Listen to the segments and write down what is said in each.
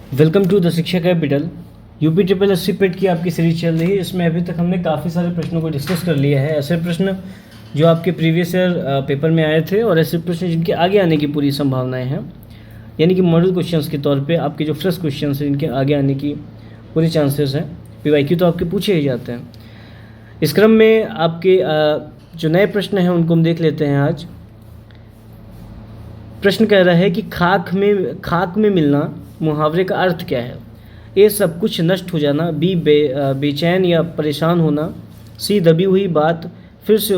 Welcome to the Shiksha capital. UP triple S C PET की आपकी series चल रही है। इसमें अभी तक हमने काफ़ी सारे प्रश्नों को डिस्कस कर लिया है। ऐसे प्रश्न जो आपके प्रीवियस ईयर पेपर में आए थे और ऐसे प्रश्न जिनके आगे आने की पूरी संभावनाएं हैं, यानी कि मॉडल क्वेश्चंस के तौर पे आपके जो फ्रेश क्वेश्चन हैं इनके आगे आने की पूरी चांसेस हैं। पीवाईक्यू तो आपके पूछे ही जाते हैं। इस क्रम में आपके जो नए प्रश्न हैं उनको हम देख लेते हैं आज। प्रश्न कह रहा है कि खाक में मिलना मुहावरे का अर्थ क्या है। ए सब कुछ नष्ट हो जाना, बी बेचैन या परेशान होना, सी दबी हुई बात फिर से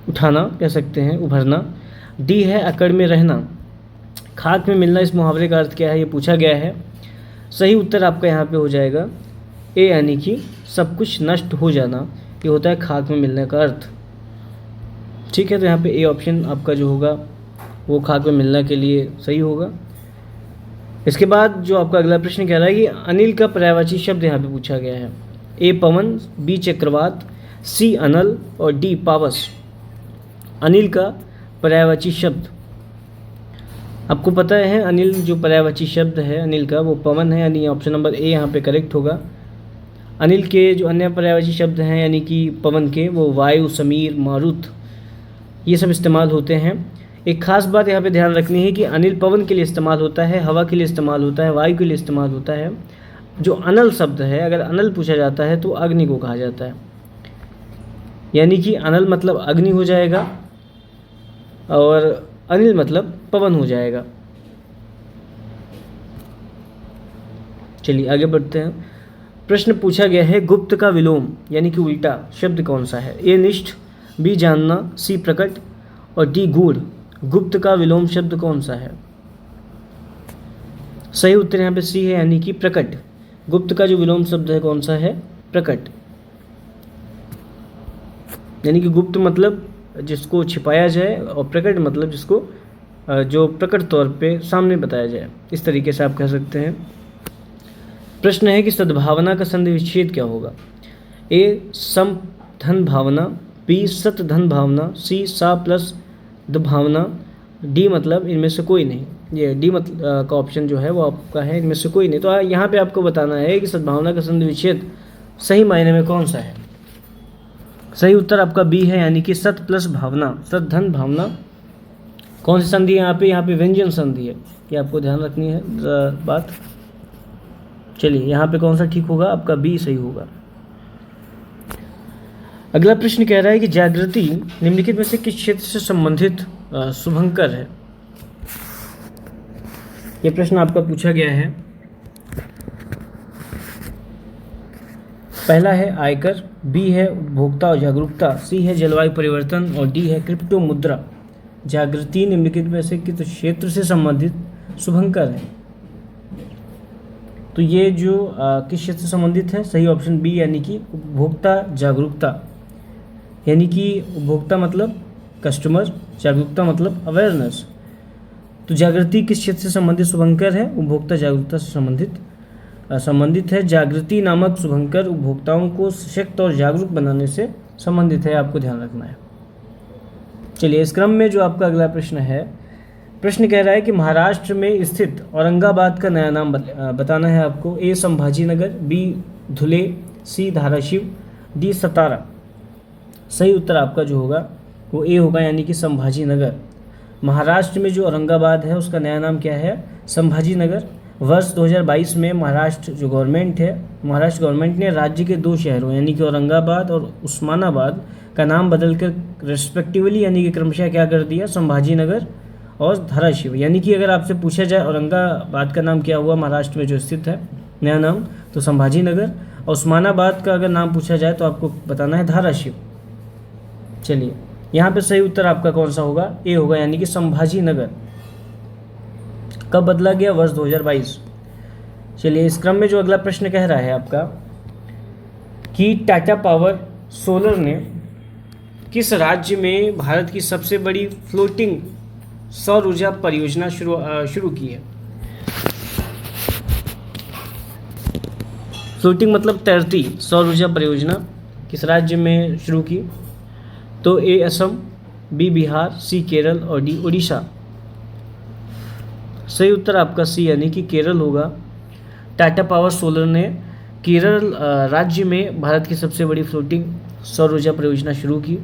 उठाना कह सकते हैं, उभरना, डी है अकड़ में रहना। खाक में मिलना इस मुहावरे का अर्थ क्या है ये पूछा गया है। सही उत्तर आपका यहाँ पे हो जाएगा ए, यानी कि सब कुछ नष्ट हो जाना, ये होता है खाक में मिलने का अर्थ। ठीक है, तो यहाँ पे ए ऑप्शन आपका जो होगा वो खाक में मिलने के लिए सही होगा। इसके बाद जो आपका अगला प्रश्न कह रहा है कि अनिल का पर्यायवाची शब्द यहाँ पे पूछा गया है। ए पवन, बी चक्रवात, सी अनल और डी पावस। अनिल का पर्यायवाची शब्द आपको पता है, अनिल जो पर्यायवाची शब्द है अनिल का वो पवन है, यानी ऑप्शन नंबर ए यहाँ पे करेक्ट होगा। अनिल के जो अन्य पर्यायवाची शब्द हैं यानी कि पवन के, वो वायु, समीर, मारुत, ये सब इस्तेमाल होते हैं। एक खास बात यहाँ पे ध्यान रखनी है कि अनिल पवन के लिए इस्तेमाल होता है, हवा के लिए इस्तेमाल होता है, वायु के लिए इस्तेमाल होता है। जो अनल शब्द है, अगर अनल पूछा जाता है तो अग्नि को कहा जाता है, यानी कि अनल मतलब अग्नि हो जाएगा और अनिल मतलब पवन हो जाएगा। चलिए आगे बढ़ते हैं। प्रश्न पूछा गया है गुप्त का विलोम यानी कि उल्टा शब्द कौन सा है। ए निष्ठ, बी जानना, सी प्रकट और डी गूढ़। गुप्त का विलोम शब्द कौन सा है। सही उत्तर यहाँ पे सी है, यानी कि प्रकट। गुप्त का जो विलोम शब्द है कौन सा है, प्रकट। यानी कि गुप्त मतलब जिसको छिपाया जाए और प्रकट मतलब जिसको जो प्रकट तौर पे सामने बताया जाए, इस तरीके से आप कह सकते हैं। प्रश्न है कि सद्भावना का संधि विच्छेद क्या होगा। ए सम धन भावना, बी सत धन भावना, सी सा प्लस द भावना, डी मतलब इनमें से कोई नहीं। ये डी मतलब का ऑप्शन जो है वो आपका है इनमें से कोई नहीं। तो यहाँ पे आपको बताना है कि सद्भावना का संधि विच्छेद सही मायने में कौन सा है। सही उत्तर आपका बी है, यानी कि सत प्लस भावना, सत धन भावना। कौन सी संधि है यहाँ पे व्यंजन संधि है, ये आपको ध्यान रखनी है बात। चलिए यहाँ पे कौन सा ठीक होगा, आपका बी सही होगा। अगला प्रश्न कह रहा है कि जागृति निम्नलिखित में से किस क्षेत्र से संबंधित शुभंकर है। यह प्रश्न आपका पूछा गया है। पहला है आयकर, बी है उपभोक्ता और जागरूकता, सी है जलवायु परिवर्तन और डी है क्रिप्टो मुद्रा। जागृति निम्नलिखित में से किस क्षेत्र से संबंधित शुभंकर है। तो ये जो किस क्षेत्र से संबंधित है, सही ऑप्शन बी, यानी कि उपभोक्ता जागरूकता। यानी कि उपभोक्ता मतलब कस्टमर, जागरूकता मतलब अवेयरनेस। तो जागृति किस क्षेत्र से संबंधित शुभंकर है, उपभोक्ता जागरूकता से संबंधित है। जागृति नामक शुभंकर उपभोक्ताओं को सशक्त और जागरूक बनाने से संबंधित है, आपको ध्यान रखना है। चलिए इस क्रम में जो आपका अगला प्रश्न है, प्रश्न कह रहा है कि महाराष्ट्र में स्थित औरंगाबाद का नया नाम बताना है आपको। ए संभाजी नगर, बी धुले, सी धाराशिव, डी सतारा। सही उत्तर आपका जो होगा वो ए होगा, यानी कि संभाजी नगर। महाराष्ट्र में जो औरंगाबाद है उसका नया नाम क्या है, संभाजी नगर। वर्ष 2022 में महाराष्ट्र जो गवर्नमेंट है, महाराष्ट्र गवर्नमेंट ने राज्य के 2 शहरों यानी कि औरंगाबाद और उस्मानाबाद का नाम बदलकर रेस्पेक्टिवली यानी कि क्रमशः क्या कर दिया, संभाजी नगर और धाराशिव। यानी कि अगर आपसे पूछा जाए औरंगाबाद का नाम क्या हुआ महाराष्ट्र में जो स्थित है नया नाम, तो संभाजी नगर। और उस्मानाबाद का अगर नाम पूछा जाए तो आपको बताना है धाराशिव। चलिए यहाँ पे सही उत्तर आपका कौन सा होगा, ए होगा, यानी कि संभाजी नगर। कब बदला गया, वर्ष 2022। चलिए इस क्रम में जो अगला प्रश्न कह रहा है आपका कि टाटा पावर सोलर ने किस राज्य में भारत की सबसे बड़ी फ्लोटिंग सौर ऊर्जा परियोजना शुरू की है। फ्लोटिंग मतलब तैरती सौर ऊर्जा परियोजना किस राज्य में शुरू की। तो ए असम, बी बिहार, सी केरल और डी उड़ीसा। सही उत्तर आपका सी यानी कि केरल होगा। टाटा पावर सोलर ने केरल राज्य में भारत की सबसे बड़ी फ्लोटिंग सौर ऊर्जा परियोजना शुरू की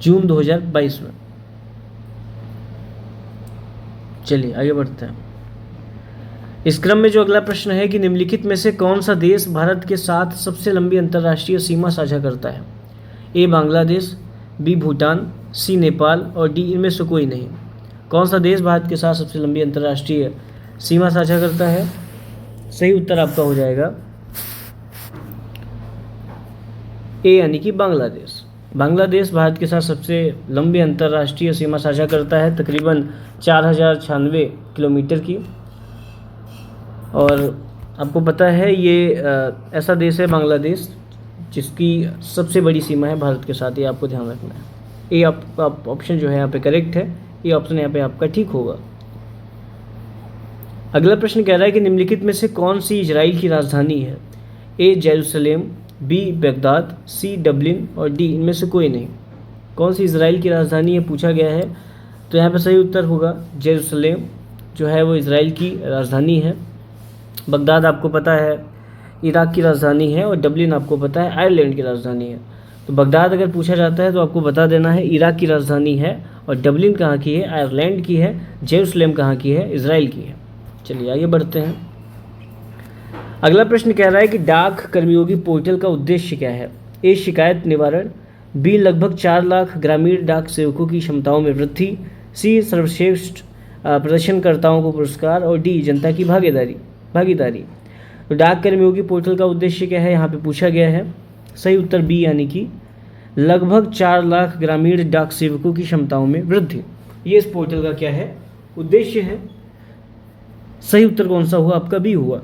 जून 2022 में। चलिए आगे बढ़ते हैं। इस क्रम में जो अगला प्रश्न है कि निम्नलिखित में से कौन सा देश भारत के साथ सबसे लंबी अंतर्राष्ट्रीय सीमा साझा करता है? ए बांग्लादेश, बी भूटान, सी नेपाल और डी इनमें से कोई नहीं। कौन सा देश भारत के साथ सबसे लंबी अंतर्राष्ट्रीय सीमा साझा करता है? सही उत्तर आपका हो जाएगा ए यानी कि बांग्लादेश। बांग्लादेश भारत के साथ सबसे लंबी अंतर्राष्ट्रीय सीमा साझा करता है, तकरीबन 4096 किलोमीटर की। और आपको पता है ये ऐसा देश है बांग्लादेश जिसकी सबसे बड़ी सीमा है भारत के साथ, ये आपको ध्यान रखना है। ये आपका ऑप्शन जो है यहाँ पे करेक्ट है, ये ऑप्शन यहाँ पे आपका ठीक होगा। अगला प्रश्न कह रहा है कि निम्नलिखित में से कौन सी इजराइल की राजधानी है? ए जेरूसलेम, बी बगदाद, सी डबलिन और डी इनमें से कोई नहीं। कौन सी इजराइल की राजधानी है पूछा गया है, तो यहाँ पे सही उत्तर होगा जेरूसलेम जो है वो इजराइल की राजधानी है। बगदाद आपको पता है इराक की राजधानी है और डबलिन आपको पता है आयरलैंड की राजधानी है। तो बगदाद अगर पूछा जाता है तो आपको बता देना है इराक की राजधानी है, और डबलिन कहाँ की है? आयरलैंड की है। जेरूसलेम कहाँ की है? इजराइल की है। चलिए आगे बढ़ते हैं। अगला प्रश्न कह रहा है कि डाक कर्मयोगी पोर्टल का उद्देश्य क्या है? ए शिकायत निवारण, बी लगभग 4 लाख ग्रामीण डाक सेवकों की क्षमताओं में वृद्धि, सी सर्वश्रेष्ठ प्रदर्शनकर्ताओं को पुरस्कार और डी जनता की भागीदारी। तो डाक कर्मयोगी पोर्टल का उद्देश्य क्या है यहाँ पे पूछा गया है। सही उत्तर बी यानी कि लगभग 4 लाख ग्रामीण डाक सेवकों की क्षमताओं में वृद्धि, ये इस पोर्टल का क्या है? उद्देश्य है। सही उत्तर कौन सा हुआ? आपका बी हुआ।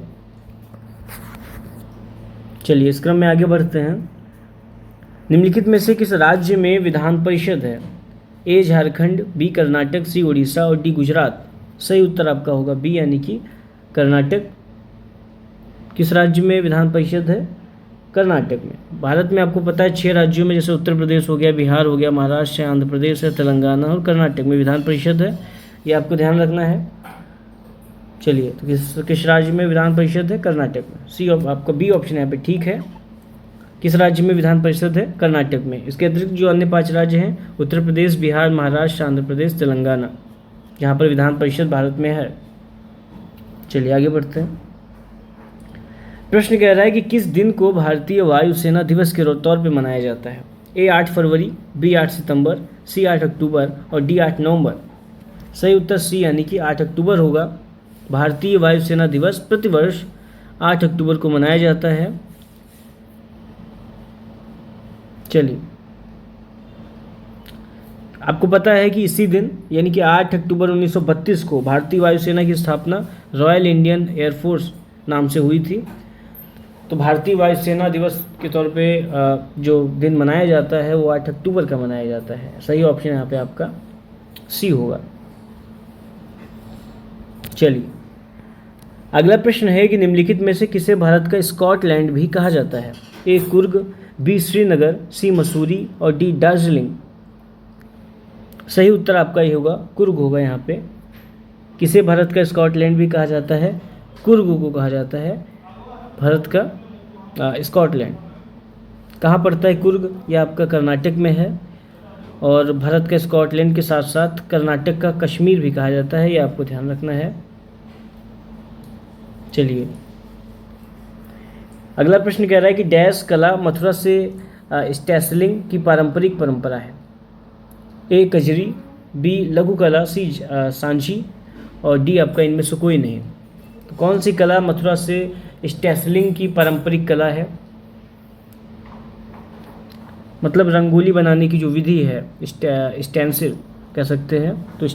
चलिए इस क्रम में आगे बढ़ते हैं। निम्नलिखित में से किस राज्य में विधान परिषद है? ए झारखंड, बी कर्नाटक, सी उड़ीसा और डी गुजरात। सही उत्तर आपका होगा बी यानी कि कर्नाटक। किस राज्य में विधान परिषद है? कर्नाटक में। भारत में आपको पता है 6 राज्यों में, जैसे उत्तर प्रदेश हो गया, बिहार हो गया, महाराष्ट्र है, आंध्र प्रदेश है, तेलंगाना और कर्नाटक में विधान परिषद है, ये आपको ध्यान रखना है। चलिए तो किस राज्य में विधान परिषद है? कर्नाटक में। सी आपका बी ऑप्शन यहाँ पे ठीक है। किस राज्य में विधान परिषद है? कर्नाटक में। इसके अतिरिक्त जो अन्य 5 राज्य हैं उत्तर प्रदेश, बिहार, महाराष्ट्र, आंध्र प्रदेश, तेलंगाना, जहाँ पर विधान परिषद भारत में है। चलिए आगे बढ़ते हैं। प्रश्न कह रहा है कि किस दिन को भारतीय वायुसेना दिवस के तौर पर मनाया जाता है? ए 8 फरवरी, बी 8 सितंबर, सी 8 अक्टूबर और डी 8 नवंबर। सही उत्तर सी यानी कि 8 अक्टूबर होगा। भारतीय वायुसेना दिवस प्रतिवर्ष 8 अक्टूबर को मनाया जाता है। चलिए आपको पता है कि इसी दिन यानी कि 8 अक्टूबर 1932 को भारतीय वायुसेना की स्थापना रॉयल इंडियन एयरफोर्स नाम से हुई थी। तो भारतीय वायुसेना दिवस के तौर पे जो दिन मनाया जाता है वो 8 अक्टूबर का मनाया जाता है। सही ऑप्शन यहाँ पे आपका सी होगा। चलिए अगला प्रश्न है कि निम्नलिखित में से किसे भारत का स्कॉटलैंड भी कहा जाता है? ए कुर्ग, बी श्रीनगर, सी मसूरी और डी दार्जिलिंग। सही उत्तर आपका ही होगा कुर्ग होगा। यहाँ पे किसे भारत का स्कॉटलैंड भी कहा जाता है? कुर्ग को कहा जाता है भारत का स्कॉटलैंड। कहाँ पड़ता है कुर्ग? यह आपका कर्नाटक में है, और भारत का स्कॉटलैंड के साथ साथ कर्नाटक का कश्मीर भी कहा जाता है, ये आपको ध्यान रखना है। चलिए अगला प्रश्न कह रहा है कि डैश कला मथुरा से स्टेसलिंग की पारंपरिक परंपरा है? ए कजरी, बी लघु कला, सी सांझी और डी आपका इनमें से कोई नहीं। तो कौन सी कला मथुरा से स्टेसलिंग की पारंपरिक कला है? मतलब रंगोली बनाने की जो विधि है, स्टेंसिल कह सकते हैं। तो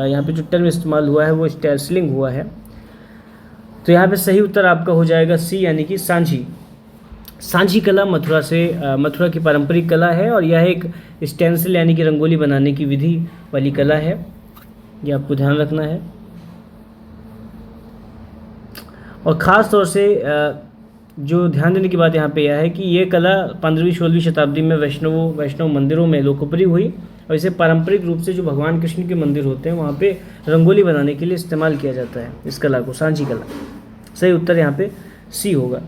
यहाँ पे जो टर्म इस्तेमाल हुआ है वो स्टेंसिलिंग हुआ है। तो यहाँ पे सही उत्तर आपका हो जाएगा सी यानी कि सांझी। सांझी कला मथुरा की पारंपरिक कला है, और यह एक स्टेंसिल यानी कि रंगोली बनाने की विधि वाली कला है, ये आपको ध्यान रखना है। और ख़ास तौर से जो ध्यान देने की बात यहाँ पे यह है कि ये कला 15वीं 16वीं शताब्दी में वैष्णव मंदिरों में लोकप्रिय हुई, और इसे पारंपरिक रूप से जो भगवान कृष्ण के मंदिर होते हैं वहाँ पे रंगोली बनाने के लिए इस्तेमाल किया जाता है इस कला को, सांची कला। सही उत्तर यहाँ पे सी होगा।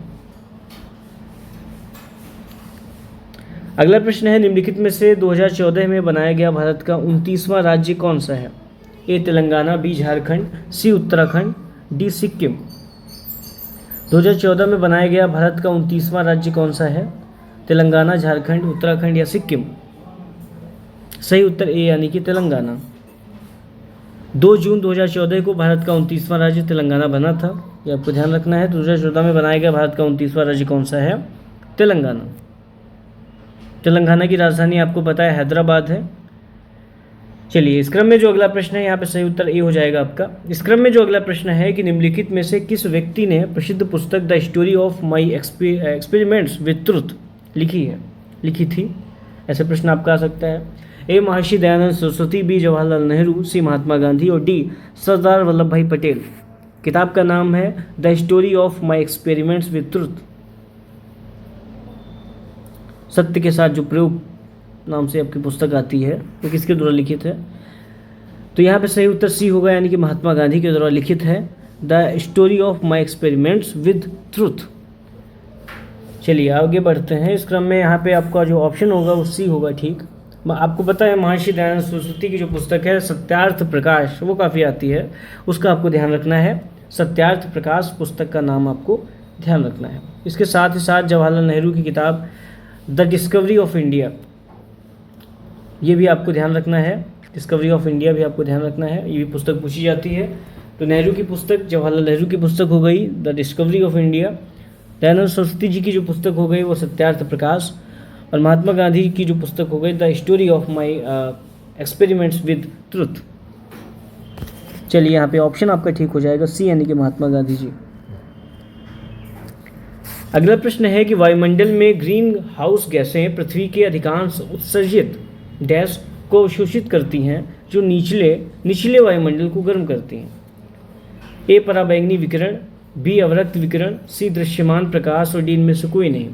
अगला प्रश्न है, निम्नलिखित में से 2014 में बनाया गया भारत का 29वां राज्य कौन सा है? ए तेलंगाना, बी झारखंड, सी उत्तराखंड, डी सिक्किम। 2014 में बनाया गया भारत का 29वां राज्य कौन सा है? तेलंगाना, झारखंड, उत्तराखंड या सिक्किम। सही उत्तर ए यानी कि तेलंगाना। 2 जून 2014 को भारत का 29वां राज्य तेलंगाना बना था, ये आपको ध्यान रखना है। 2014 में बनाया गया भारत का 29वां राज्य कौन सा है? तेलंगाना। तेलंगाना की राजधानी आपको पता है हैदराबाद है। चलिए, इस क्रम में जो अगला प्रश्न है यहाँ पे सही उत्तर ए हो जाएगा आपका। इस क्रम में जो अगला प्रश्न है कि निम्नलिखित में से किस व्यक्ति ने प्रसिद्ध पुस्तक the story of my experiments with truth लिखी थी? ऐसे प्रश्न आपका आ सकता है। ए महर्षि दयानंद सरस्वती, बी जवाहरलाल नेहरू, सी महात्मा गांधी और डी सरदार वल्लभ भाई पटेल। किताब का नाम है the story of my experiments with truth, सत्य के साथ जो प्रयोग नाम से आपकी पुस्तक आती है वो किसके द्वारा लिखित है? तो यहाँ पे सही उत्तर सी होगा, यानी कि महात्मा गांधी के द्वारा लिखित है the story of my experiments with truth. चलिए आगे बढ़ते हैं। इस क्रम में यहाँ पे आपका जो ऑप्शन होगा वो सी होगा, ठीक। आपको पता है महर्षि दयानंद सरस्वती की जो पुस्तक है सत्यार्थ प्रकाश, वो काफ़ी आती है, उसका आपको ध्यान रखना है। सत्यार्थ प्रकाश पुस्तक का नाम आपको ध्यान रखना है। इसके साथ ही साथ जवाहरलाल नेहरू की किताब द डिस्कवरी ऑफ इंडिया, ये भी आपको ध्यान रखना है। डिस्कवरी ऑफ इंडिया भी आपको ध्यान रखना है, ये भी पुस्तक पूछी जाती है। तो नेहरू की पुस्तक, जवाहरलाल नेहरू की पुस्तक हो गई the discovery of India, Dayanand Saraswati ji की जो पुस्तक हो गई वो सत्यार्थ प्रकाश, और महात्मा गांधी की जो पुस्तक हो गई the story of my experiments with truth. चलिए यहाँ पे ऑप्शन आपका ठीक हो जाएगा सी, यानी कि महात्मा गांधी जी। अगला प्रश्न है कि वायुमंडल में ग्रीन हाउस गैसें पृथ्वी के अधिकांश उत्सर्जित डैश को अवशोषित करती हैं जो निचले वायुमंडल को गर्म करती हैं। ए पराबैंगनी विकिरण, बी अवरक्त विकिरण, सी दृश्यमान प्रकाश और डी इनमें से कोई नहीं।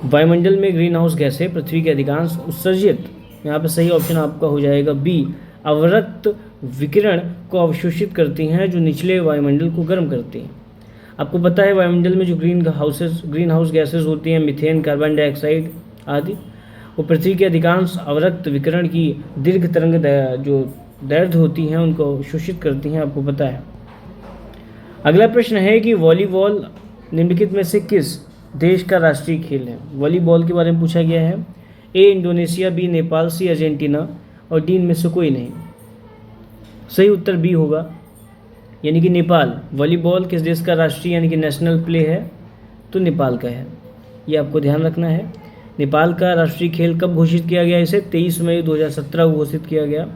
वायुमंडल में ग्रीन हाउस गैसें पृथ्वी के अधिकांश उत्सर्जित, यहाँ पे सही ऑप्शन आपका हो जाएगा बी, अवरक्त विकिरण को अवशोषित करती हैं जो निचले वायुमंडल को गर्म करती हैं। आपको पता है वायुमंडल में जो ग्रीन हाउस गैसेज होती हैं, मीथेन, कार्बन डाइऑक्साइड आदि, वो पृथ्वी के अधिकांश अवरक्त विकिरण की दीर्घ तरंग जो दैर्ध्य होती हैं उनको अवशोषित करती हैं, आपको पता है। अगला प्रश्न है कि वॉलीबॉल निम्नलिखित में से किस देश का राष्ट्रीय खेल है? वॉलीबॉल के बारे में पूछा गया है। A Indonesia, B Nepal, C Argentina और डी इनमें से कोई नहीं। सही उत्तर बी होगा, यानी कि नेपाल। वॉलीबॉल किस देश का राष्ट्रीय यानी कि नेशनल प्ले है? तो नेपाल का है, ये आपको ध्यान रखना है। नेपाल का राष्ट्रीय खेल कब घोषित किया गया? इसे 23 मई 2017 को घोषित किया गया।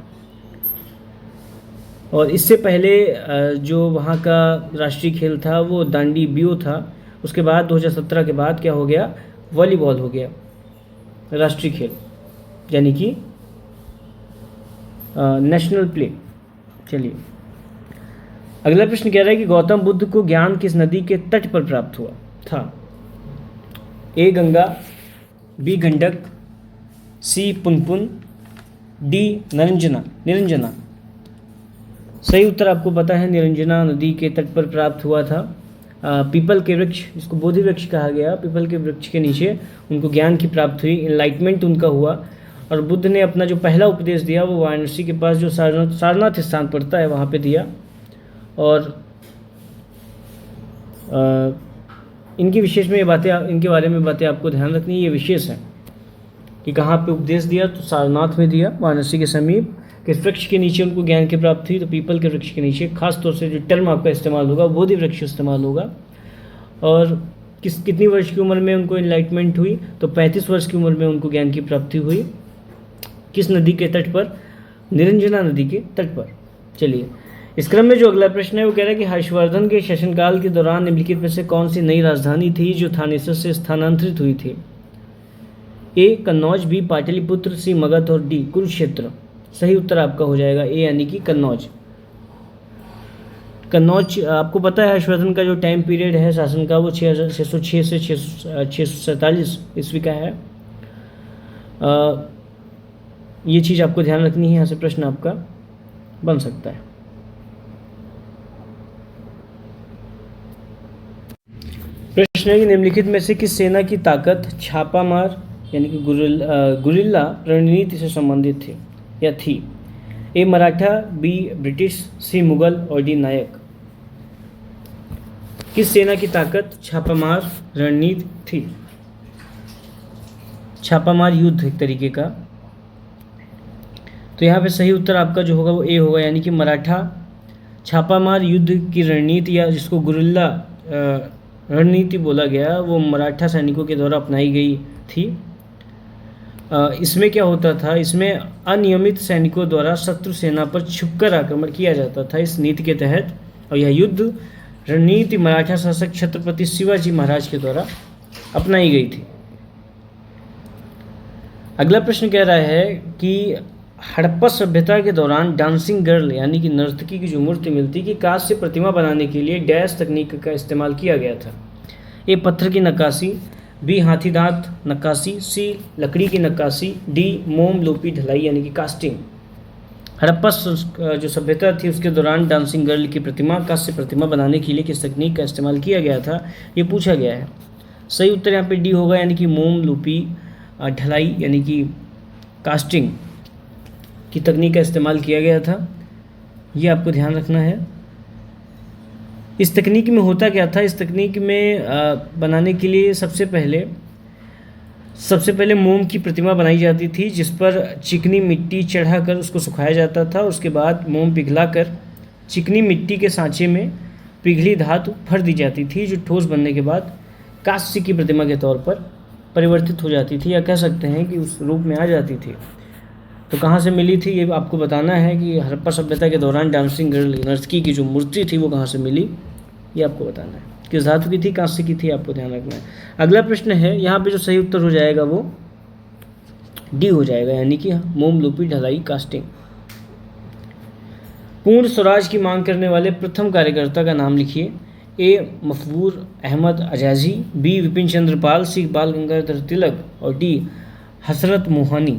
और इससे पहले जो वहाँ का राष्ट्रीय खेल था वो दांडी बियो था। उसके बाद 2017 के बाद क्या हो गया? वॉलीबॉल हो गया राष्ट्रीय खेल, यानी कि नेशनल प्ले। चलिए अगला प्रश्न कह रहा है कि गौतम बुद्ध को ज्ञान किस नदी के तट पर प्राप्त हुआ था? ए गंगा, बी गंडक, सी पुनपुन, डी निरंजना। सही उत्तर आपको पता है, निरंजना नदी के तट पर प्राप्त हुआ था। पीपल के वृक्ष, जिसको बोधि वृक्ष कहा गया, पीपल के वृक्ष के नीचे उनको ज्ञान की प्राप्ति हुई, इनलाइटमेंट उनका हुआ। और बुद्ध ने अपना जो पहला उपदेश दिया वो वाराणसी के पास जो सारनाथ स्थान पड़ता है वहाँ पे दिया। और इनकी विशेष में इनके बारे में बातें आपको ध्यान रखनी, ये विशेष है कि कहाँ पे उपदेश दिया, तो सारनाथ में दिया, वाराणसी के समीप। किस वृक्ष के नीचे उनको ज्ञान की प्राप्ति हुई? तो पीपल के वृक्ष के नीचे। खास तौर से जो टर्म आपका इस्तेमाल होगा बोधि वृक्ष इस्तेमाल होगा। और कितनी वर्ष की उम्र में उनको इनलाइटमेंट हुई? तो 35 वर्ष की उम्र में उनको ज्ञान की प्राप्ति हुई। किस नदी के तट पर? निरंजना नदी के तट पर। चलिए इस क्रम में जो अगला प्रश्न है वो कह रहा है कि हर्षवर्धन के शासनकाल के दौरान निम्नलिखित में से कौन सी नई राजधानी थी जो थानेसर से स्थानांतरित हुई थी? ए कन्नौज, बी पाटलिपुत्र, सी मगध और डी कुरुक्षेत्र। सही उत्तर आपका हो जाएगा ए, यानी कि कन्नौज। कन्नौज आपको पता है हर्षवर्धन का जो टाइम पीरियड है शासन का वो 606 से 647 ईस्वी का है। ये चीज़ आपको ध्यान रखनी है, यहाँ से प्रश्न आपका बन सकता है। प्रश्न है कि निम्नलिखित में से किस सेना की ताकत छापामार यानी कि गुरिल्ला रणनीति से संबंधित थी या थी? ए मराठा, बी ब्रिटिश, सी मुगल और डी नायक। किस सेना की ताकत छापामार रणनीति थी? छापामार युद्ध एक तरीके का। तो यहाँ पे सही उत्तर आपका जो होगा वो ए होगा, यानी कि मराठा छापामार युद्ध की रणनीति या जिसको गुरिल्ला रणनीति बोला गया वो मराठा सैनिकों के द्वारा अपनाई गई थी। इसमें क्या होता था, इसमें अनियमित सैनिकों द्वारा शत्रु सेना पर छुपकर आक्रमण किया जाता था इस नीति के तहत, और यह युद्ध रणनीति मराठा शासक छत्रपति शिवाजी महाराज के द्वारा अपनाई गई थी। अगला प्रश्न कह रहा है कि हड़प्पा सभ्यता के दौरान डांसिंग गर्ल यानी कि नर्तकी की जो मूर्ति मिलती कि कांस्य प्रतिमा बनाने के लिए डैश तकनीक का इस्तेमाल किया गया था? ए पत्थर की नक्काशी, बी हाथी दांत नक्काशी, सी लकड़ी की नक्काशी, डी मोम लोपी ढलाई यानी कि कास्टिंग। हड़प्पा जो सभ्यता थी उसके दौरान डांसिंग गर्ल की प्रतिमा कांस्य प्रतिमा बनाने के लिए किस तकनीक का इस्तेमाल किया गया था, ये पूछा गया है। सही उत्तर यहाँ पे डी होगा, यानी कि मोम लोपी ढलाई यानी कि कास्टिंग की तकनीक का इस्तेमाल किया गया था। ये आपको ध्यान रखना है। इस तकनीक में होता क्या था, इस तकनीक में बनाने के लिए सबसे पहले मोम की प्रतिमा बनाई जाती थी जिस पर चिकनी मिट्टी चढ़ाकर उसको सुखाया जाता था। उसके बाद मोम पिघलाकर चिकनी मिट्टी के सांचे में पिघली धातु भर दी जाती थी जो ठोस बनने के बाद कांस्य की प्रतिमा के तौर पर परिवर्तित हो जाती थी, या कह सकते हैं कि उस रूप में आ जाती थी। तो कहाँ से मिली थी ये आपको बताना है कि हड़प्पा सभ्यता के दौरान डांसिंग गर्ल नर्तकी की जो मूर्ति थी वो कहाँ से मिली, ये आपको बताना है। किस धातु की थी, कांस्य की थी, आपको ध्यान रखना है। अगला प्रश्न है, यहाँ पे जो सही उत्तर हो जाएगा वो डी हो जाएगा, यानी कि मोम लोपी ढलाई कास्टिंग। पूर्ण स्वराज की मांग करने वाले प्रथम कार्यकर्ता का नाम लिखिए। ए मफरूर अहमद आजाजी, बी विपिन चंद्र पाल, सी बाल गंगाधर तिलक और डी हसरत मोहानी।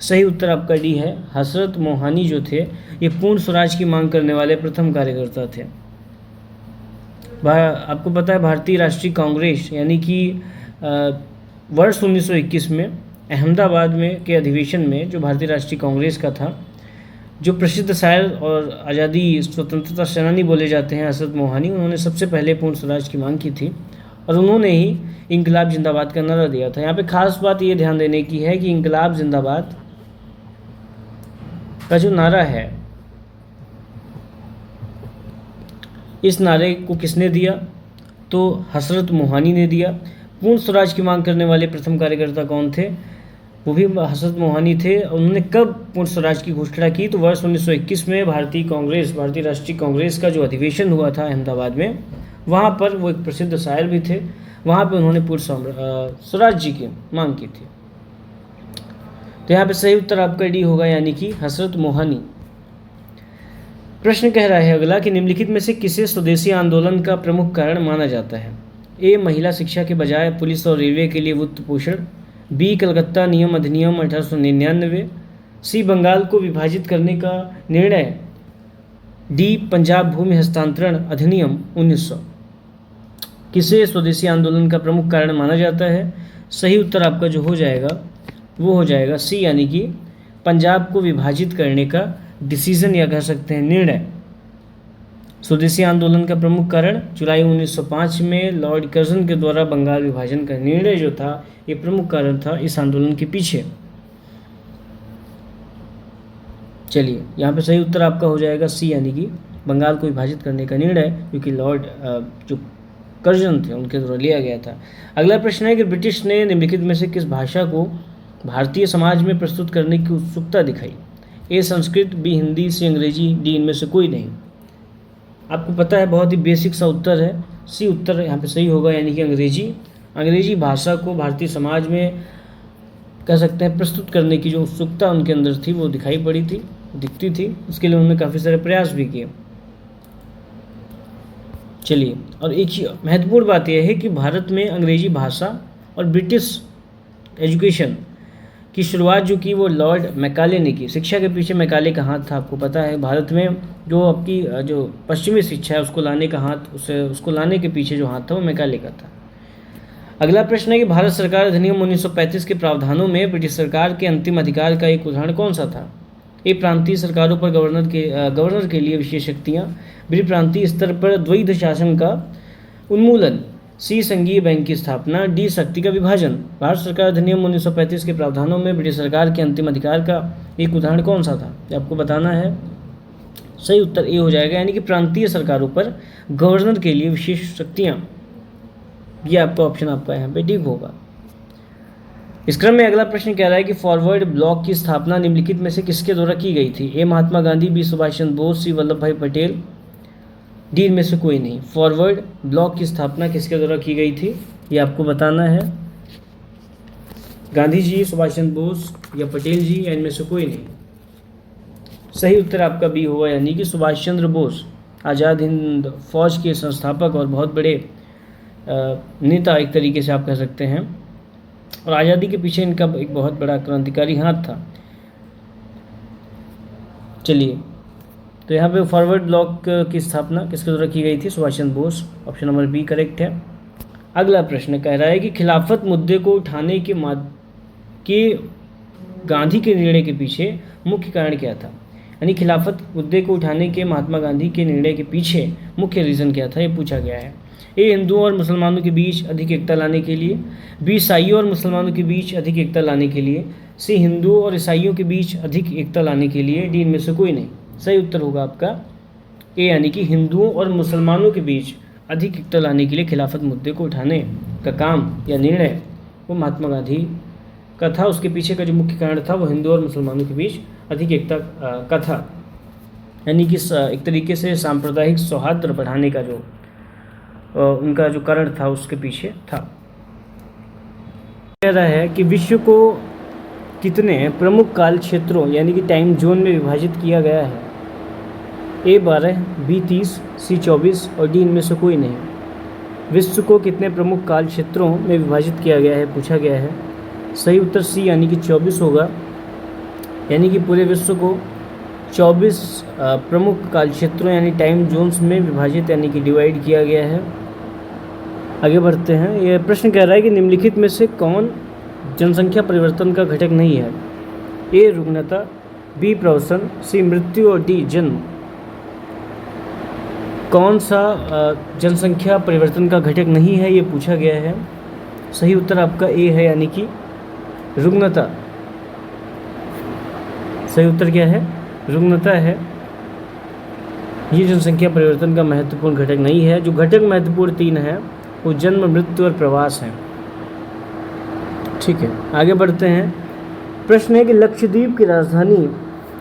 सही उत्तर आपका डी है। हसरत मोहानी जो थे ये पूर्ण स्वराज की मांग करने वाले प्रथम कार्यकर्ता थे। आपको पता है भारतीय राष्ट्रीय कांग्रेस यानी कि वर्ष 1921 में अहमदाबाद में के अधिवेशन में जो भारतीय राष्ट्रीय कांग्रेस का था, जो प्रसिद्ध शायर और आज़ादी स्वतंत्रता सेनानी बोले जाते हैं हसरत मोहानी, उन्होंने सबसे पहले पूर्ण स्वराज की मांग की थी और उन्होंने ही इंकलाब जिंदाबाद का नारा दिया था। यहाँ पे खास बात ये ध्यान देने की है कि इंकलाब जिंदाबाद का जो नारा है, इस नारे को किसने दिया, तो हसरत मोहानी ने दिया। पूर्ण स्वराज की मांग करने वाले प्रथम कार्यकर्ता कौन थे, वो भी हसरत मोहानी थे। उन्होंने कब पूर्ण स्वराज की घोषणा की, तो वर्ष 1921 में भारतीय राष्ट्रीय कांग्रेस का जो अधिवेशन हुआ था अहमदाबाद में, वहाँ पर वो एक प्रसिद्ध शायर भी थे, वहाँ पे उन्होंने पूर्ण स्वराज जी की मांग की थी। तो यहाँ पे सही उत्तर आपका डी होगा, यानी कि हसरत मोहानी। प्रश्न कह रहा है अगला कि निम्नलिखित में से किसे स्वदेशी आंदोलन का प्रमुख कारण माना जाता है? ए महिला शिक्षा के बजाय पुलिस और रेलवे के लिए वित्त पोषण, बी कलकत्ता नियम अधिनियम 1899, सी बंगाल को विभाजित करने का निर्णय, डी पंजाब भूमि हस्तांतरण अधिनियम 1900। किसे स्वदेशी आंदोलन का प्रमुख कारण माना जाता है? सही उत्तर आपका जो हो जाएगा वो हो जाएगा सी, यानी कि पंजाब को विभाजित करने का डिसीजन या कह सकते हैं निर्णय। स्वदेशी आंदोलन का प्रमुख कारण जुलाई 1905 में लॉर्ड कर्जन के द्वारा बंगाल विभाजन का निर्णय जो था ये प्रमुख कारण था इस आंदोलन के पीछे। चलिए यहाँ पे सही उत्तर आपका हो जाएगा सी, यानी कि बंगाल को विभाजित करने का निर्णय क्योंकि लॉर्ड जो कर्जन थे उनके द्वारा लिया गया था। अगला प्रश्न है कि ब्रिटिश ने निम्नलिखित में से किस भाषा को भारतीय समाज में प्रस्तुत करने की उत्सुकता दिखाई? ए संस्कृत, बी हिंदी, सी अंग्रेजी, डी इनमें से कोई नहीं। आपको पता है बहुत ही बेसिक सा उत्तर है, सी उत्तर यहाँ पे सही होगा, यानी कि अंग्रेजी भाषा को भारतीय समाज में कह सकते हैं प्रस्तुत करने की जो उत्सुकता उनके अंदर थी वो दिखती थी। उसके लिए उन्होंने काफ़ी सारे प्रयास भी किए। चलिए, और एक महत्वपूर्ण बात यह है कि भारत में अंग्रेजी भाषा और ब्रिटिश एजुकेशन की शुरुआत जो की वो लॉर्ड मैकाले ने की। शिक्षा के पीछे मैकाले का हाथ था, आपको पता है। भारत में जो आपकी जो पश्चिमी शिक्षा है उसको लाने का हाथ, उसको लाने के पीछे जो हाथ था वो मैकाले का था। अगला प्रश्न है कि भारत सरकार अधिनियम 1935 के प्रावधानों में ब्रिटिश सरकार के अंतिम अधिकार का एक उदाहरण कौन सा था? ए, प्रांतीय सरकारों पर गवर्नर के लिए विशेष शक्तियाँ। बी, प्रांतीय स्तर पर द्वैध शासन का उन्मूलन। सी, संघीय बैंक की स्थापना। डी, शक्ति का विभाजन। भारत सरकार अधिनियम 1935 के प्रावधानों में ब्रिटिश सरकार के अंतिम अधिकार का एक उदाहरण कौन सा था? ये आपको बताना है। सही उत्तर ए हो जाएगा, यानी कि प्रांतीय सरकारों पर गवर्नर के लिए विशेष शक्तियाँ। ये आपका ऑप्शन आपका यहाँ पे ठीक होगा। इस क्रम में अगला प्रश्न कह रहा है कि फॉरवर्ड ब्लॉक की स्थापना निम्नलिखित में से किसके द्वारा की गई थी? ए, महात्मा गांधी। बी, सुभाष चंद्र बोस। सी, वल्लभ भाई पटेल। डी, इनमें से कोई नहीं। फॉरवर्ड ब्लॉक की स्थापना किसके द्वारा की गई थी ये आपको बताना है। गांधी जी, सुभाष चंद्र बोस या पटेल जी, या इनमें से कोई नहीं। सही उत्तर आपका बी होगा, यानी कि सुभाष चंद्र बोस आज़ाद हिंद फौज के संस्थापक और बहुत बड़े नेता एक तरीके से आप कह सकते हैं, और आज़ादी के पीछे इनका एक बहुत बड़ा क्रांतिकारी हाथ था। चलिए, तो यहाँ पे फॉरवर्ड ब्लॉक की स्थापना किसके द्वारा की गई थी? Subhash Chandra Bose. Option number B correct है। अगला प्रश्न कह रहा है कि खिलाफत मुद्दे को उठाने के गांधी के निर्णय के पीछे मुख्य कारण क्या था? यानी खिलाफत मुद्दे को उठाने के महात्मा गांधी के निर्णय के पीछे मुख्य रीज़न क्या था, ये पूछा गया है। ए, हिंदुओं और मुसलमानों के बीच अधिक एकता लाने के लिए। बी, ईसाइयों और मुसलमानों के बीच अधिक एकता लाने के लिए। सी, हिंदुओं और ईसाइयों के बीच अधिक एकता लाने के लिए। डी, इनमें से कोई नहीं। सही उत्तर होगा आपका ए, यानी कि हिंदुओं और मुसलमानों के बीच अधिक एकता लाने के लिए खिलाफत मुद्दे को उठाने का काम या निर्णय वो महात्मा गांधी का था। उसके पीछे का जो मुख्य कारण था वो हिंदुओं और मुसलमानों के बीच अधिक एकता का था, यानी कि एक तरीके से सांप्रदायिक सौहार्द बढ़ाने का जो उनका जो कारण था उसके पीछे था। कह रहा है कि विश्व को कितने प्रमुख काल क्षेत्रों यानी कि टाइम जोन में विभाजित किया गया है? ए, 12, बी, 30, सी, 24 और डी, इनमें से कोई नहीं। विश्व को कितने प्रमुख काल क्षेत्रों में विभाजित किया गया है पूछा गया है। सही उत्तर सी, यानी कि 24 होगा, यानी कि पूरे विश्व को 24 प्रमुख काल क्षेत्रों यानी टाइम जोन्स में विभाजित यानी कि डिवाइड किया गया है। आगे बढ़ते हैं। यह प्रश्न कह रहा है कि निम्नलिखित में से कौन जनसंख्या परिवर्तन का घटक नहीं है? ए, रुग्णता। बी, प्रवसन। सी, मृत्यु और डी, जन्म। कौन सा जनसंख्या परिवर्तन का घटक नहीं है ये पूछा गया है। सही उत्तर आपका ए है, यानी कि रुग्णता। सही उत्तर क्या है? रुग्णता है। ये जनसंख्या परिवर्तन का महत्वपूर्ण घटक नहीं है। जो घटक महत्वपूर्ण 3 है वो जन्म, मृत्यु और प्रवास है। ठीक है, आगे बढ़ते हैं। प्रश्न है कि लक्षद्वीप की राजधानी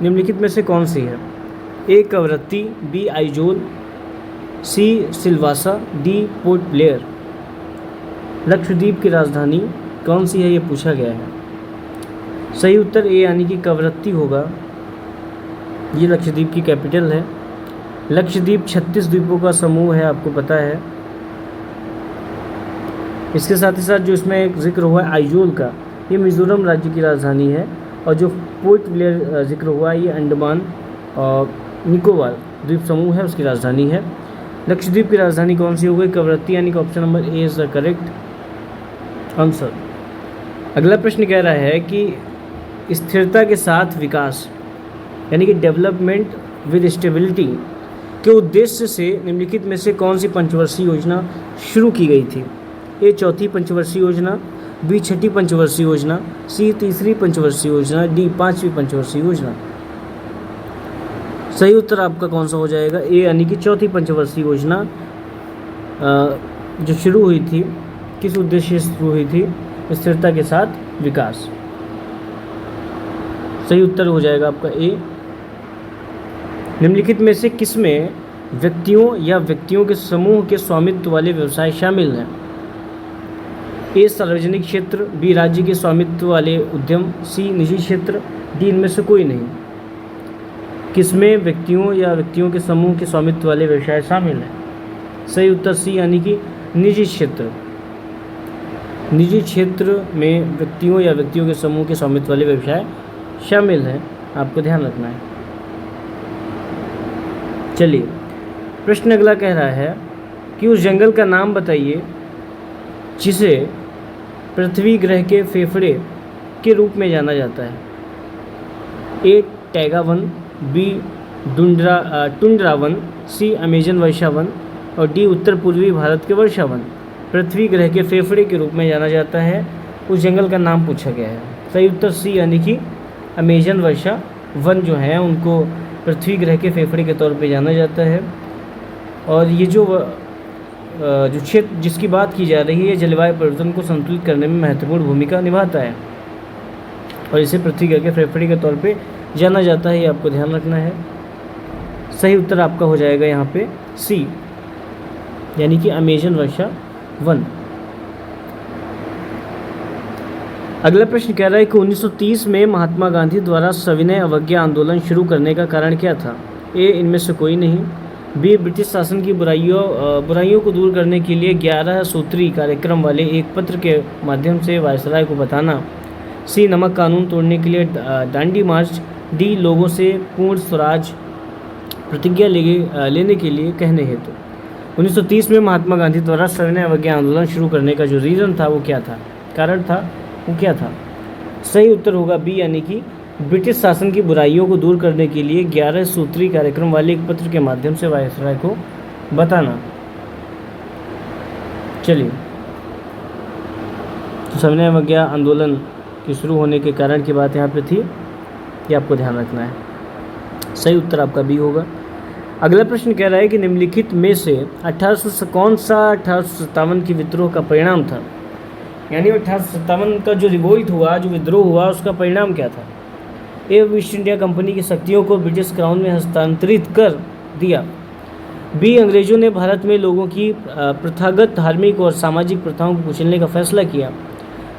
निम्नलिखित में से कौन सी है? A, Kavaratti. B, Aizawl. C, Silvassa. D, Port Blair. Lakshadweep की राजधानी कौन सी है ये पूछा गया है। सही उत्तर ए, यानी कि कवरत्ती होगा। ये लक्षद्वीप की कैपिटल है। लक्षद्वीप 36 द्वीपों का समूह है, आपको पता है। इसके साथ ही साथ जो इसमें एक जिक्र हुआ है आइजोल का, ये मिजोरम राज्य की राजधानी है। और जो पोर्ट ब्लेयर जिक्र हुआ है ये अंडमान और निकोबार द्वीप समूह है, उसकी राजधानी है। लक्षद्वीप की राजधानी कौन सी हो गई? कवरत्ती, यानी कि option number A is the correct answer. अगला प्रश्न कह रहा है कि स्थिरता के साथ विकास यानी कि डेवलपमेंट विद स्टेबिलिटी के उद्देश्य से निम्नलिखित में से कौन सी पंचवर्षीय योजना शुरू की गई थी? ए, चौथी पंचवर्षीय योजना। बी, छठी पंचवर्षीय योजना। सी, तीसरी पंचवर्षीय योजना। डी, 5वीं पंचवर्षीय योजना। सही उत्तर आपका कौन सा हो जाएगा? ए, यानी कि चौथी पंचवर्षीय योजना जो शुरू हुई थी, किस उद्देश्य से शुरू हुई थी? स्थिरता के साथ विकास। सही उत्तर हो जाएगा आपका ए। निम्नलिखित में से किसमें व्यक्तियों या व्यक्तियों के समूह के स्वामित्व वाले व्यवसाय शामिल हैं? ए, सार्वजनिक क्षेत्र। बी, राज्य के स्वामित्व वाले उद्यम। सी, निजी क्षेत्र। डी, इनमें से कोई नहीं। किसमें व्यक्तियों या व्यक्तियों के समूह के स्वामित्व वाले व्यवसाय शामिल हैं? सही उत्तर सी, यानी कि निजी क्षेत्र। निजी क्षेत्र में व्यक्तियों या व्यक्तियों के समूह के स्वामित्व वाले व्यवसाय शामिल हैं, आपको ध्यान रखना है। चलिए, प्रश्न अगला कह रहा है कि उस जंगल का नाम बताइए जिसे पृथ्वी ग्रह के फेफड़े के रूप में जाना जाता है। ए टैगा वन, बी टुंड्रा वन, सी अमेजन वर्षा वन और डी उत्तर पूर्वी भारत के वर्षा वन पृथ्वी ग्रह के फेफड़े के रूप में जाना जाता है। उस जंगल का नाम पूछा गया है। सही उत्तर सी यानी कि अमेजन वर्षा वन जो है उनको पृथ्वी ग्रह के फेफड़े के तौर पे जाना जाता है। और ये जो क्षेत्र जिसकी बात की जा रही है, जलवायु परिवर्तन को संतुलित करने में महत्वपूर्ण भूमिका निभाता है और इसे पृथ्वी ग्रह के फेफड़े के तौर पे जाना जाता है, ये आपको ध्यान रखना है। सही उत्तर आपका हो जाएगा यहाँ पे सी यानी कि अमेजन वर्षा वन। अगला प्रश्न कह रहा है कि 1930 में महात्मा गांधी द्वारा सविनय अवज्ञा आंदोलन शुरू करने का कारण क्या था। ए इनमें से कोई नहीं, बी ब्रिटिश शासन की बुराइयों को दूर करने के लिए 11 सूत्री कार्यक्रम वाले एक पत्र के माध्यम से वायसराय को बताना, सी नमक कानून तोड़ने के लिए दांडी मार्च, डी लोगों से पूर्ण स्वराज प्रतिज्ञा लेने के लिए कहने हेतु। 1930 में महात्मा गांधी द्वारा सविनय अवज्ञा आंदोलन शुरू करने का जो रीज़न था वो क्या था, कारण था वो क्या था। सही उत्तर होगा बी यानी कि ब्रिटिश शासन की बुराइयों को दूर करने के लिए 11 सूत्री कार्यक्रम वाले एक पत्र के माध्यम से वायसराय को बताना। चलिए, तो सविनय अवज्ञा आंदोलन के शुरू होने के कारण की बात यहाँ पे थी, ये आपको ध्यान रखना है। सही उत्तर आपका बी होगा। अगला प्रश्न कह रहा है कि निम्नलिखित में से कौन सा 1857 की विद्रोह का परिणाम था। यानी 1857 का जो रिवोल्ट हुआ, जो विद्रोह हुआ, उसका परिणाम क्या था। ए ईस्ट इंडिया कंपनी की शक्तियों को ब्रिटिश क्राउन में हस्तांतरित कर दिया, बी अंग्रेजों ने भारत में लोगों की प्रथागत धार्मिक और सामाजिक प्रथाओं को कुचलने का फैसला किया,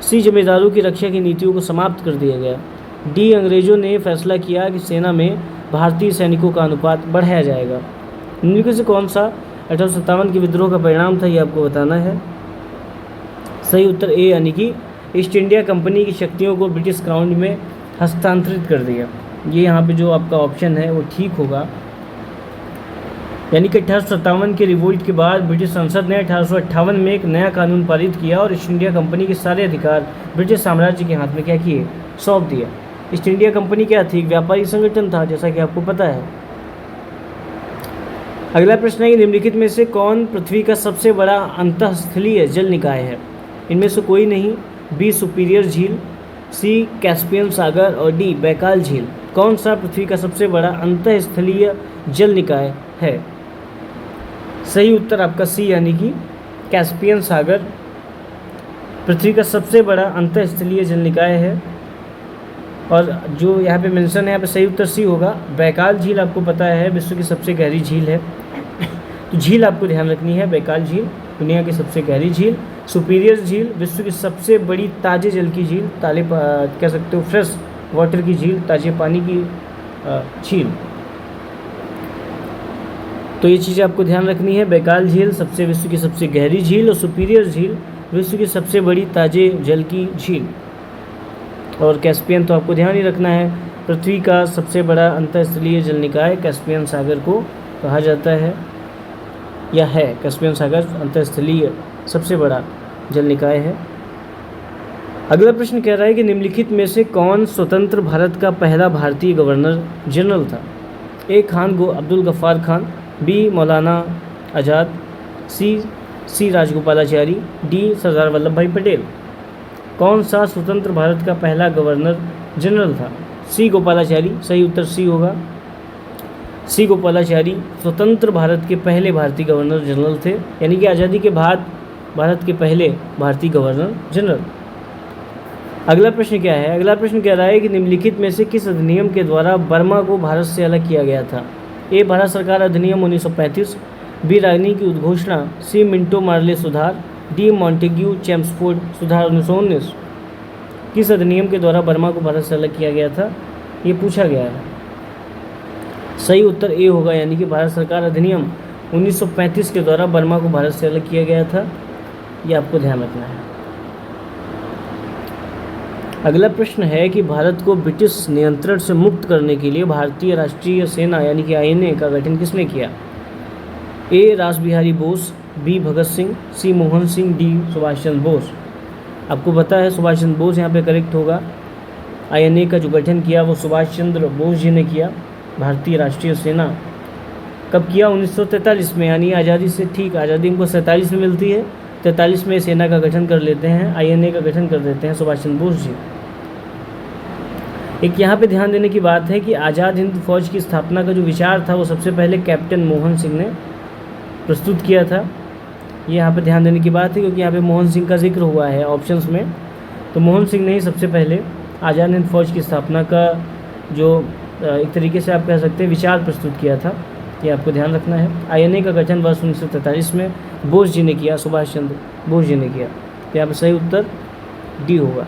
सी जमींदारों की रक्षा की नीतियों को समाप्त कर दिया गया, डी अंग्रेजों ने फैसला किया कि सेना में भारतीय सैनिकों का अनुपात बढ़ाया जाएगा। निम्नलिखित से कौन सा 1857 के विद्रोह का परिणाम था, ये आपको बताना है। सही उत्तर ए यानी कि ईस्ट इंडिया कंपनी की शक्तियों को ब्रिटिश क्राउन में हस्तांतरित कर दिया। ये यहाँ पे जो आपका ऑप्शन है वो ठीक होगा। यानी कि 1857 के रिवोल्ट के बाद ब्रिटिश संसद ने 1858 में एक नया कानून पारित किया और ईस्ट इंडिया कंपनी के सारे अधिकार ब्रिटिश साम्राज्य के हाथ में क्या किए, सौंप दिया। ईस्ट इंडिया कंपनी क्या थी, एक व्यापारिक संगठन था, जैसा कि आपको पता है। अगला प्रश्न है कि निम्नलिखित में से कौन पृथ्वी का सबसे बड़ा अंतःस्थलीय जल निकाय है। इनमें से कोई नहीं, बी सुपीरियर झील, सी कैस्पियन सागर और डी बैकाल झील। कौन सा पृथ्वी का सबसे बड़ा अंतःस्थलीय जल निकाय है। सही उत्तर आपका सी यानी कि कैस्पियन सागर पृथ्वी का सबसे बड़ा अंतःस्थलीय जल निकाय है। और जो यहाँ पे मेंशन है, यहाँ पे सही उत्तर सी होगा। बैकाल झील आपको पता है विश्व की सबसे गहरी झील है, तो झील आपको ध्यान रखनी है। बैकाल झील दुनिया की सबसे गहरी झील, सुपीरियर झील विश्व की सबसे बड़ी ताजे जल की झील, कह सकते हो फ्रेश वाटर की झील, ताजे पानी की झील। तो ये चीज़ें आपको ध्यान रखनी है। बैकाल झील विश्व की सबसे गहरी झील और सुपीरियर झील विश्व की सबसे बड़ी ताजे जल की झील। और कैस्पियन तो आपको ध्यान ही रखना है। पृथ्वी का सबसे बड़ा अंतःस्थलीय जल निकाय कैस्पियन सागर को कहा जाता है, या है। कैस्पियन सागर अंतःस्थलीय सबसे बड़ा जल निकाय है। अगला प्रश्न कह रहा है कि निम्नलिखित में से कौन स्वतंत्र भारत का पहला भारतीय गवर्नर जनरल था। ए खान अब्दुल गफ्फार खान, बी मौलाना आज़ाद, सी राजगोपालाचारी, डी सरदार वल्लभ भाई पटेल। कौन सा स्वतंत्र भारत का पहला गवर्नर जनरल था। सी गोपालाचारी। सही उत्तर सी होगा। सी गोपालाचारी स्वतंत्र भारत के पहले भारतीय गवर्नर जनरल थे, यानी कि आज़ादी के बाद भारत के पहले भारतीय गवर्नर जनरल। अगला प्रश्न क्या है। अगला प्रश्न कह रहा है कि निम्नलिखित में से किस अधिनियम के द्वारा बर्मा को भारत से अलग किया गया था। ए भारत सरकार अधिनियम 1935, बी रागनी की उद्घोषणा, सी मिंटो मार्ले सुधार, डी मॉन्टेग्यू चेम्सफोर्ड सुधार 1919। किस अधिनियम के द्वारा बर्मा को भारत से अलग किया गया था, ये पूछा गया है। सही उत्तर ए होगा, यानी कि भारत सरकार अधिनियम 1935 के द्वारा बर्मा को भारत से अलग किया गया था। ये आपको ध्यान रखना है। अगला प्रश्न है कि भारत को ब्रिटिश नियंत्रण से मुक्त करने के लिए भारतीय राष्ट्रीय सेना यानी कि आईएनए का गठन किसने किया? ए रास बिहारी बोस, बी भगत सिंह, सी मोहन सिंह, डी सुभाष चंद्र बोस। आपको पता है सुभाष चंद्र बोस यहाँ पे करेक्ट होगा। आईएनए का जो गठन किया वो सुभाष चंद्र बोस जी ने किया। भारतीय राष्ट्रीय सेना कब किया? 1943 में, यानी आज़ादी से ठीक, आज़ादी हमको 47 में मिलती है, 43 में सेना का गठन कर लेते हैं, आईएनए का गठन कर देते हैं सुभाष चंद्र बोस जी। एक यहाँ पे ध्यान देने की बात है कि आज़ाद हिंद फौज की स्थापना का जो विचार था वो सबसे पहले कैप्टन मोहन सिंह ने प्रस्तुत किया था। ये यहाँ पे ध्यान देने की बात है क्योंकि यहाँ पे मोहन सिंह का जिक्र हुआ है ऑप्शंस में, तो मोहन सिंह ने ही सबसे पहले आज़ाद हिंद फौज की स्थापना का जो एक तरीके से आप कह सकते हैं विचार प्रस्तुत किया था, ये आपको ध्यान रखना है। आईएनए का गठन वर्ष 1943 में बोस जी ने किया, सुभाष चंद्र बोस जी ने किया। तो यहाँ पर सही उत्तर डी होगा।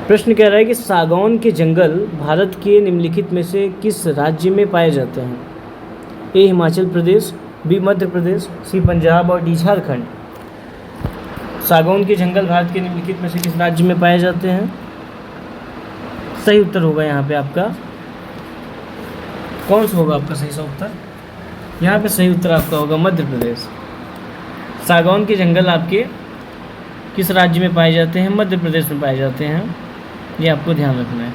प्रश्न कह रहा है कि सागौन के जंगल भारत के निम्नलिखित में से किस राज्य में पाए जाते हैं? ए हिमाचल प्रदेश, बी मध्य प्रदेश, सी पंजाब और डी झारखंड। सागौन के जंगल भारत के निम्नलिखित में से किस राज्य में पाए जाते हैं? सही उत्तर होगा यहाँ पे आपका, कौन सा होगा आपका सही सा उत्तर? यहाँ पे सही उत्तर आपका होगा मध्य प्रदेश। सागौन के जंगल आपके किस राज्य में पाए जाते हैं? मध्य प्रदेश में पाए जाते हैं, ये आपको ध्यान रखना है।